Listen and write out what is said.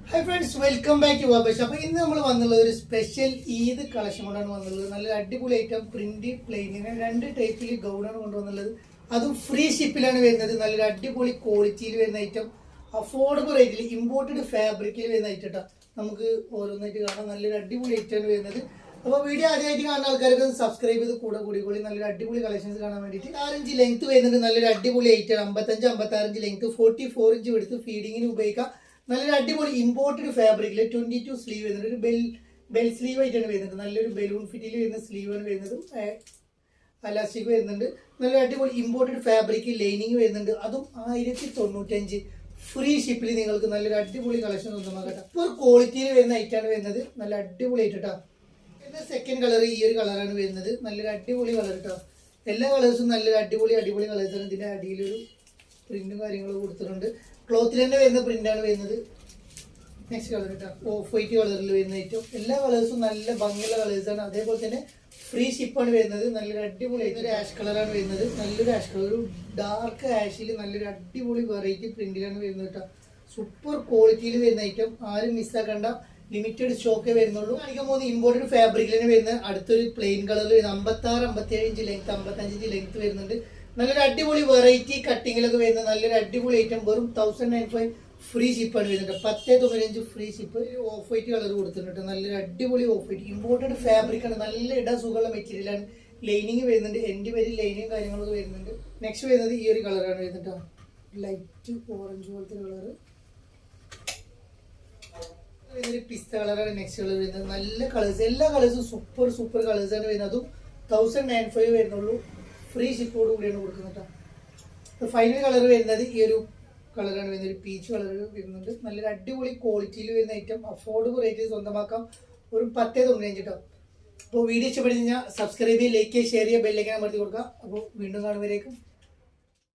Hi friends, welcome back to വാബേഷ്. അപ്പോൾ ഇന്ന് നമ്മൾ വന്നുള്ളത് ഒരു സ്പെഷ്യൽ ഈദ് കളക്ഷൻ കൊണ്ടാണ് വന്നുള്ളത്. നല്ല അടിപൊളി ഐറ്റം പ്രിന്റ് പ്ലെയിനിന് രണ്ട് ടൈപ്പിൽ ഗൗണാണ് കൊണ്ടുവന്നുള്ളത്. അതും ഫ്രീ ഷിപ്പിലാണ് വരുന്നത്. നല്ലൊരു അടിപൊളി ക്വാളിറ്റിയിൽ വരുന്ന ഐറ്റം, അഫോർഡബിൾ റേറ്റിൽ ഇമ്പോർട്ടഡ് ഫാബ്രിക്കിൽ വരുന്ന ഐറ്റം കേട്ടോ. നമുക്ക് ഓരോന്നായിട്ട് കാണാം. നല്ലൊരു അടിപൊളി ഐറ്റമാണ് വരുന്നത്. അപ്പോൾ വീഡിയോ ആദ്യമായിട്ട് കാണുന്ന ആൾക്കാർക്ക് സബ്സ്ക്രൈബ് ചെയ്ത് കൂടി നല്ലൊരു അടിപൊളി കളക്ഷൻസ് കാണാൻ വേണ്ടിയിട്ട് 6 ഇഞ്ച് ലെങ്ത് വരുന്നുണ്ട്. നല്ലൊരു അടിപൊളി ഐറ്റം 55-56 ഇഞ്ച് ലെങ്ത്, 44 ഇഞ്ച് എടുത്ത് ഫീഡിങ്ങിന് ഉപയോഗിക്കാം. നല്ലൊരു അടിപൊളി ഇമ്പോർട്ടഡ് ഫാബ്രിക്കിൽ 22 സ്ലീവ് വരുന്നുണ്ട്. ഒരു ബെൽ സ്ലീവ് ആയിട്ടാണ് വരുന്നത്. നല്ലൊരു ബലൂൺ ഫിറ്റിൽ വരുന്ന സ്ലീവാണ് വരുന്നതും അലാസ്റ്റിക് വരുന്നുണ്ട്. നല്ലൊരു അടിപൊളി ഇമ്പോർട്ടഡ് ഫാബ്രിക് ലൈനിങ് വരുന്നുണ്ട്. അതും 1095 ഫ്രീ ഷിപ്പിൽ നിങ്ങൾക്ക് നല്ലൊരു അടിപൊളി കളക്ഷൻ സ്വന്തമാക്കട്ടെ. ഇപ്പോൾ ക്വാളിറ്റിയിൽ വരുന്ന ഐറ്റാണ് വരുന്നത്. നല്ല അടിപൊളി ആയിട്ട് കേട്ടോ. പിന്നെ സെക്കൻഡ് കളർ ഈ ഒരു കളറാണ് വരുന്നത്. നല്ലൊരു അടിപൊളി കളർ കേട്ടോ. എല്ലാ കളേഴ്സും നല്ലൊരു അടിപൊളി കളേഴ്സാണ്. ഇതിൻ്റെ അടിയിലൊരു പ്രിന്റും കാര്യങ്ങളും കൊടുത്തിട്ടുണ്ട്. ക്ലോത്തിൽ തന്നെ വരുന്ന പ്രിന്റാണ് വരുന്നത്. നെക്സ്റ്റ് കളർ കേട്ടോ, ഓഫ് വൈറ്റ് കളറിൽ വരുന്ന ഐറ്റം. എല്ലാ കളേഴ്സും നല്ല ഭംഗിയുള്ള കളേഴ്സാണ്. അതേപോലെ തന്നെ ഫ്രീ ഷിപ്പാണ് വരുന്നത്. നല്ലൊരു അടിപൊളി ഒരു ആഷ് കളറാണ് വരുന്നത്. നല്ലൊരു ആഷ് കളർ, ഒരു ഡാർക്ക് ആഷിൽ നല്ലൊരു അടിപൊളി വെറൈറ്റി പ്രിന്റിലാണ് വരുന്നത് കേട്ടോ. സൂപ്പർ ക്വാളിറ്റിയിൽ വരുന്ന ഐറ്റം. ആരും മിസ്സാക്കണ്ട. ലിമിറ്റഡ് സ്റ്റോക്കേ വരുന്നുള്ളൂ. കാണിക്കാൻ പോകുന്ന ഇമ്പോർട്ടഡ് ഫാബ്രിക്കിൽ തന്നെ വരുന്ന അടുത്തൊരു പ്ലെയിൻ കളറിൽ വരുന്ന 56-57 ഇഞ്ച് ലെങ്ത്, 55 ഇഞ്ച് ലെങ്ത് വരുന്നുണ്ട്. നല്ലൊരു അടിപൊളി വെറൈറ്റി കട്ടിങ്ങിലൊക്കെ വരുന്ന നല്ലൊരു അടിപൊളി ഐറ്റം. വെറും 1095 ഫ്രീ ഷിപ്പാണ് വരുന്നത്. 1095 free ship. Of white colour കൊടുത്തിട്ടുണ്ട്. നല്ലൊരു അടിപൊളി ഓഫ് വൈറ്റ് ഇമ്പോർട്ടഡ് ഫാബ്രിക് ആണ്. നല്ല ഇടാൻ സുഖമുള്ള മെറ്റീരിയലാണ്. ലൈനിങ് വരുന്നുണ്ട്. എൻ്റെ പേര് ലൈനിങ് കാര്യങ്ങളൊക്കെ വരുന്നുണ്ട്. നെക്സ്റ്റ് വരുന്നത് ഈ ഒരു കളറാണ് വരുന്നത്. ലൈറ്റ് ഓറഞ്ച് പോലത്തെ കളറ്. പിസ്ത കളറാണ് നെക്സ്റ്റ് കളർ വരുന്നത്. നല്ല കളേഴ്സ്, എല്ലാ കളേഴ്സും സൂപ്പർ കളേഴ്സാണ് വരുന്നത്. അതും 1095 വരുന്നുള്ളൂ. ഫ്രീ ഷിപ്പോട് കൂടിയാണ് കൊടുക്കുന്നത് കേട്ടോ. ഫൈനൽ കളർ വരുന്നത് ഈ ഒരു കളറാണ് വരുന്നത്. ഒരു പീച്ച് കളർ വരുന്നുണ്ട്. നല്ലൊരു അടിപൊളി ക്വാളിറ്റിയിൽ വരുന്ന ഐറ്റം. അഫോർഡബിൾ റേറ്റിൽ സ്വന്തമാക്കാം. ഒരു 1095 കേട്ടോ. അപ്പോൾ വീഡിയോ ഇഷ്ടപ്പെടുന്ന സബ്സ്ക്രൈബ് ചെയ്യുക, ലൈക്ക് ചെയ്യുക, ഷെയർ ചെയ്യുക, ബെല്ലൈക്കൻ അമർത്തി കൊടുക്കുക. അപ്പോൾ വീണ്ടും കാണുമ്പോഴേക്കും